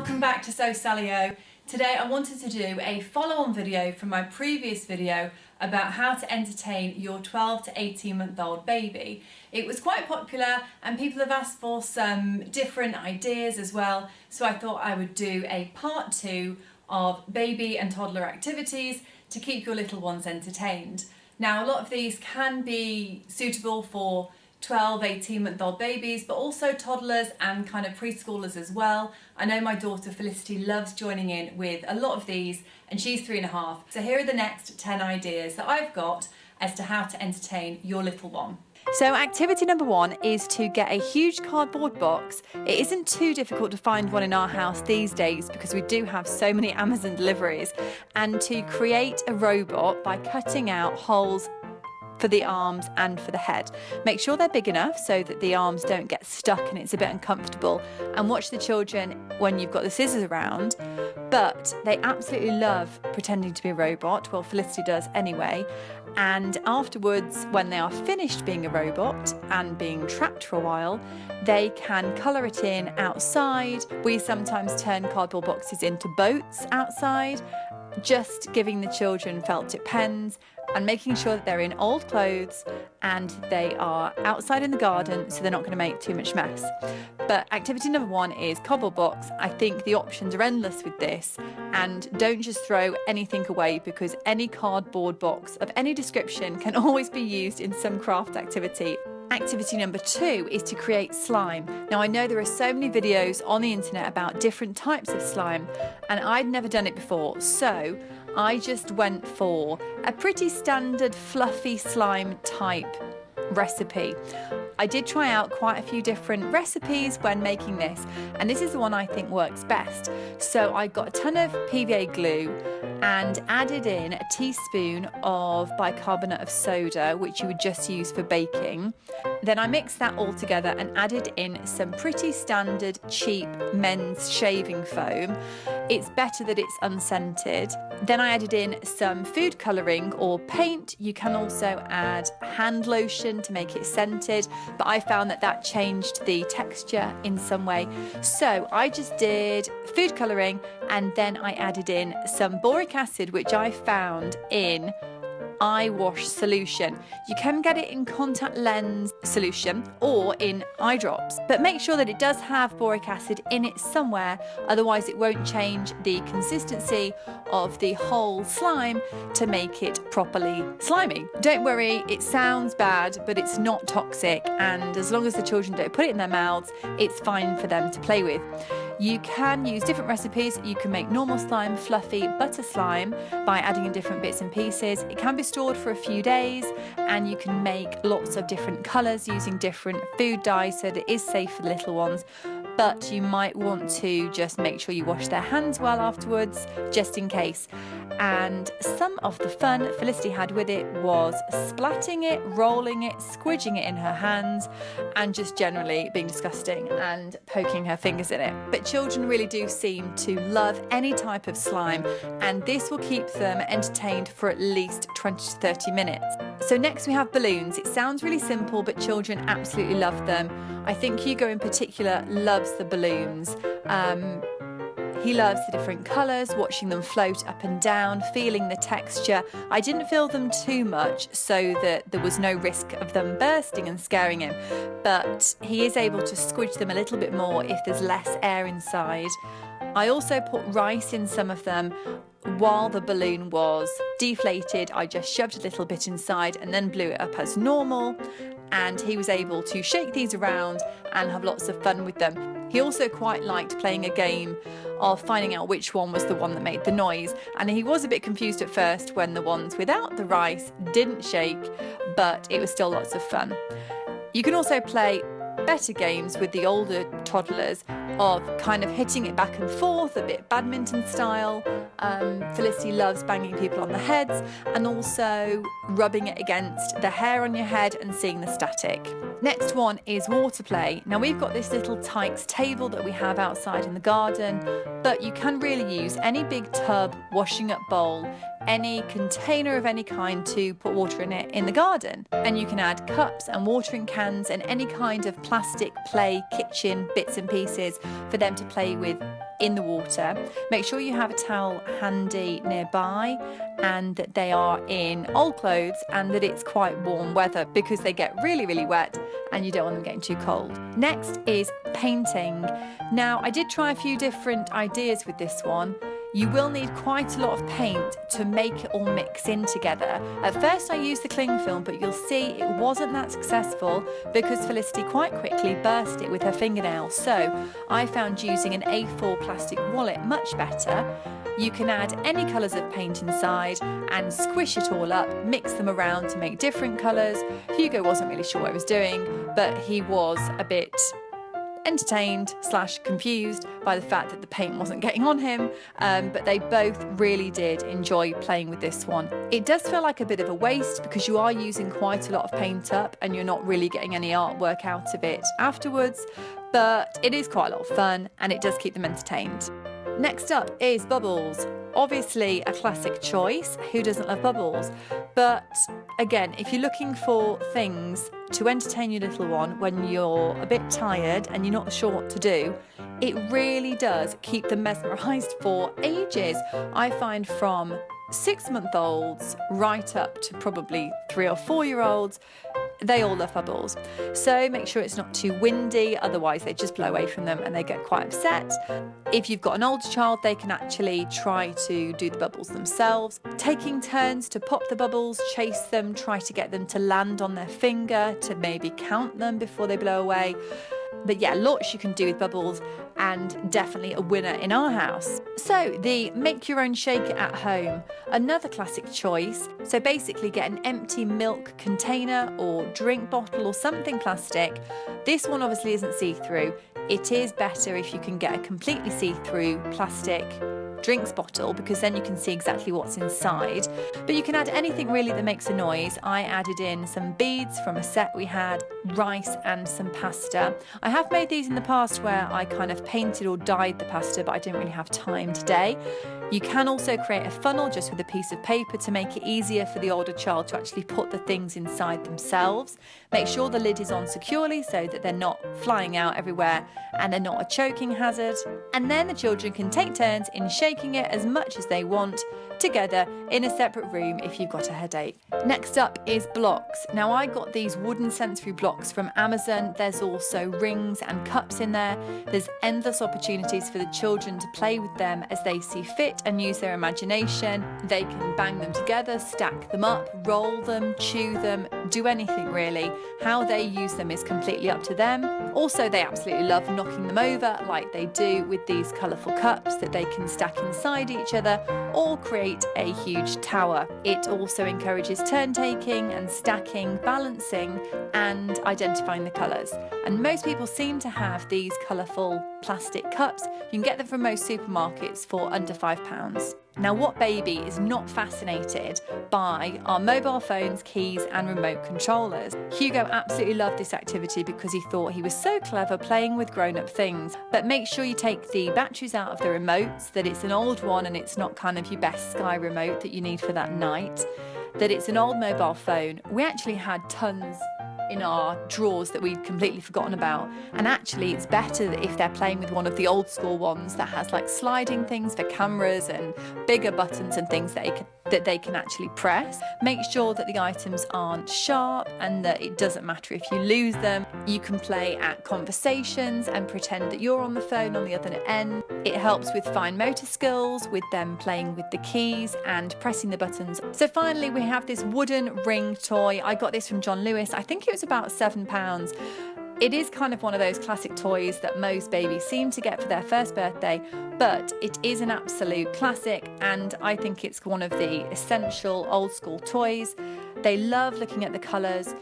welcome back to So Sally-O. Today I wanted to do a follow-on video from my previous video about how to entertain your 12 to 18 month old baby. It was quite popular and people have asked for some different ideas as well, so I thought I would do a part 2 of baby and toddler activities to keep your little ones entertained. Now a lot of these can be suitable for 12, 18 month old babies, but also toddlers and kind of preschoolers as well. I know my daughter Felicity loves joining in with a lot of these and she's 3.5. So here are the next 10 ideas that I've got as to how to entertain your little one. So activity number 1 is to get a huge cardboard box. It isn't too difficult to find one in our house these days because we do have so many Amazon deliveries, and to create a robot by cutting out holes for the arms and for the head. Make sure they're big enough so that the arms don't get stuck and it's a bit uncomfortable, and watch the children when you've got the scissors around. But they absolutely love pretending to be a robot. Well, Felicity does anyway. And afterwards, when they are finished being a robot and being trapped for a while, they can colour it in outside. We sometimes turn cardboard boxes into boats outside, just giving the children felt tip pens and making sure that they're in old clothes and they are outside in the garden so they're not going to make too much mess. But activity number 1 is cardboard box. I think the options are endless with this, and don't just throw anything away because any cardboard box of any description can always be used in some craft activity. Activity number 2 is to create slime. Now I know there are so many videos on the internet about different types of slime and I'd never done it before, so I just went for a pretty standard fluffy slime type recipe. I did try out quite a few different recipes when making this, and this is the one I think works best. So I got a ton of PVA glue and added in a teaspoon of bicarbonate of soda, which you would just use for baking. Then I mixed that all together and added in some pretty standard cheap men's shaving foam. It's better that it's unscented. Then I added in some food colouring or paint. You can also add hand lotion to make it scented, but I found that that changed the texture in some way. So I just did food colouring and then I added in some boric acid, which I found in eye wash solution. You can get it in contact lens solution or in eye drops, but make sure that it does have boric acid in it somewhere, otherwise it won't change the consistency of the whole slime to make it properly slimy. Don't worry, it sounds bad, but it's not toxic, and as long as the children don't put it in their mouths, it's fine for them to play with. You can use different recipes. You can make normal slime, fluffy, butter slime by adding in different bits and pieces. It can be stored for a few days, and you can make lots of different colours using different food dyes so that it is safe for the little ones. But you might want to just make sure you wash their hands well afterwards, just in case. And some of the fun Felicity had with it was splatting it, rolling it, squidging it in her hands, and just generally being disgusting and poking her fingers in it. But children really do seem to love any type of slime, and this will keep them entertained for at least 20 to 30 minutes. So next we have balloons. It sounds really simple, but children absolutely love them. I think Hugo in particular loves the balloons. He loves the different colours, watching them float up and down, feeling the texture. I didn't fill them too much so that there was no risk of them bursting and scaring him, but he is able to squidge them a little bit more if there's less air inside. I also put rice in some of them. While the balloon was deflated, I just shoved a little bit inside and then blew it up as normal, and he was able to shake these around and have lots of fun with them. He also quite liked playing a game of finding out which one was the one that made the noise, and he was a bit confused at first when the ones without the rice didn't shake, but it was still lots of fun. You can also play better games with the older toddlers of kind of hitting it back and forth, a bit badminton style. Felicity loves banging people on the heads and also rubbing it against the hair on your head and seeing the static. Next one is water play. Now we've got this little Tykes table that we have outside in the garden, but you can really use any big tub, washing up bowl, any container of any kind to put water in it in the garden. And you can add cups and watering cans and any kind of plastic play kitchen bits and pieces for them to play with in the water. Make sure you have a towel handy nearby and that they are in old clothes and that it's quite warm weather because they get really, really wet and you don't want them getting too cold. Next is painting. Now, I did try a few different ideas with this one. You will need quite a lot of paint to make it all mix in together. At first I used the cling film, but you'll see it wasn't that successful because Felicity quite quickly burst it with her fingernail. So I found using an A4 plastic wallet much better. You can add any colours of paint inside and squish it all up, mix them around to make different colours. Hugo wasn't really sure what he was doing, but he was a bit entertained / confused by the fact that the paint wasn't getting on him, but they both really did enjoy playing with this one. It does feel like a bit of a waste because you are using quite a lot of paint up and you're not really getting any artwork out of it afterwards, but it is quite a lot of fun and it does keep them entertained. Next up is bubbles. Obviously a classic choice, who doesn't love bubbles? But again, if you're looking for things to entertain your little one when you're a bit tired and you're not sure what to do, it really does keep them mesmerised for ages. I find from 6-month-olds right up to probably 3 or 4-year-olds, they all love bubbles. So make sure it's not too windy, otherwise they just blow away from them and they get quite upset. If you've got an older child, they can actually try to do the bubbles themselves. Taking turns to pop the bubbles, chase them, try to get them to land on their finger, to maybe count them before they blow away. But yeah, lots you can do with bubbles and definitely a winner in our house. So the make your own shaker at home, another classic choice. So basically get an empty milk container or drink bottle or something plastic. This one obviously isn't see-through. It is better if you can get a completely see-through plastic drinks bottle because then you can see exactly what's inside. But you can add anything really that makes a noise. I added in some beads from a set we had, rice and some pasta. I have made these in the past where I kind of painted or dyed the pasta, but I didn't really have time today. You can also create a funnel just with a piece of paper to make it easier for the older child to actually put the things inside themselves. Make sure the lid is on securely so that they're not flying out everywhere and they're not a choking hazard. And then the children can take turns in shaking it as much as they want together in a separate room if you've got a headache. Next up is blocks. Now I got these wooden sensory blocks from Amazon. There's also rings and cups in there. There's endless opportunities for the children to play with them as they see fit and use their imagination. They can bang them together, stack them up, roll them, chew them, do anything really. How they use them is completely up to them. Also, they absolutely love knocking them over like they do with these colourful cups that they can stack inside each other or create a huge tower. It also encourages turn taking and stacking, balancing and identifying the colours. And most people seem to have these colourful plastic cups. You can get them from most supermarkets for under £5. Now, what baby is not fascinated by our mobile phones, keys and remote controllers? Hugo absolutely loved this activity because he thought he was so clever playing with grown-up things. But make sure you take the batteries out of the remotes, that it's an old one and it's not kind of your best Sky remote that you need for that night, that it's an old mobile phone. We actually had tons in our drawers that we'd completely forgotten about, and actually it's better if they're playing with one of the old school ones that has like sliding things for cameras and bigger buttons and things that they can actually press. Make sure that the items aren't sharp and that it doesn't matter if you lose them. You can play at conversations and pretend that you're on the phone on the other end. It helps with fine motor skills, with them playing with the keys and pressing the buttons. So finally we have this wooden ring toy. I got this from John Lewis. I think it was about £7. It is kind of one of those classic toys that most babies seem to get for their first birthday, but it is an absolute classic and I think it's one of the essential old school toys. They love looking at the colours,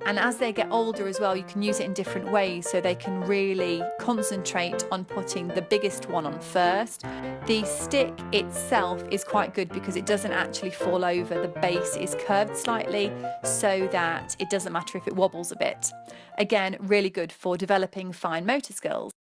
and as they get older as well, you can use it in different ways so they can really concentrate on putting the biggest one on first. The stick itself is quite good because it doesn't actually fall over. The base is curved slightly so that it doesn't matter if it wobbles a bit. Again, really good for developing fine motor skills.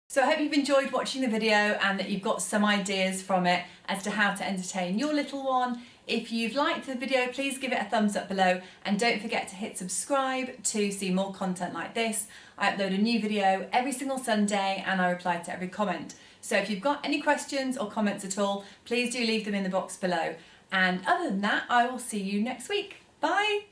So I hope you've enjoyed watching the video and that you've got some ideas from it as to how to entertain your little one. If you've liked the video, please give it a thumbs up below and don't forget to hit subscribe to see more content like this. I upload a new video every single Sunday and I reply to every comment. So if you've got any questions or comments at all, please do leave them in the box below. And other than that, I will see you next week. Bye!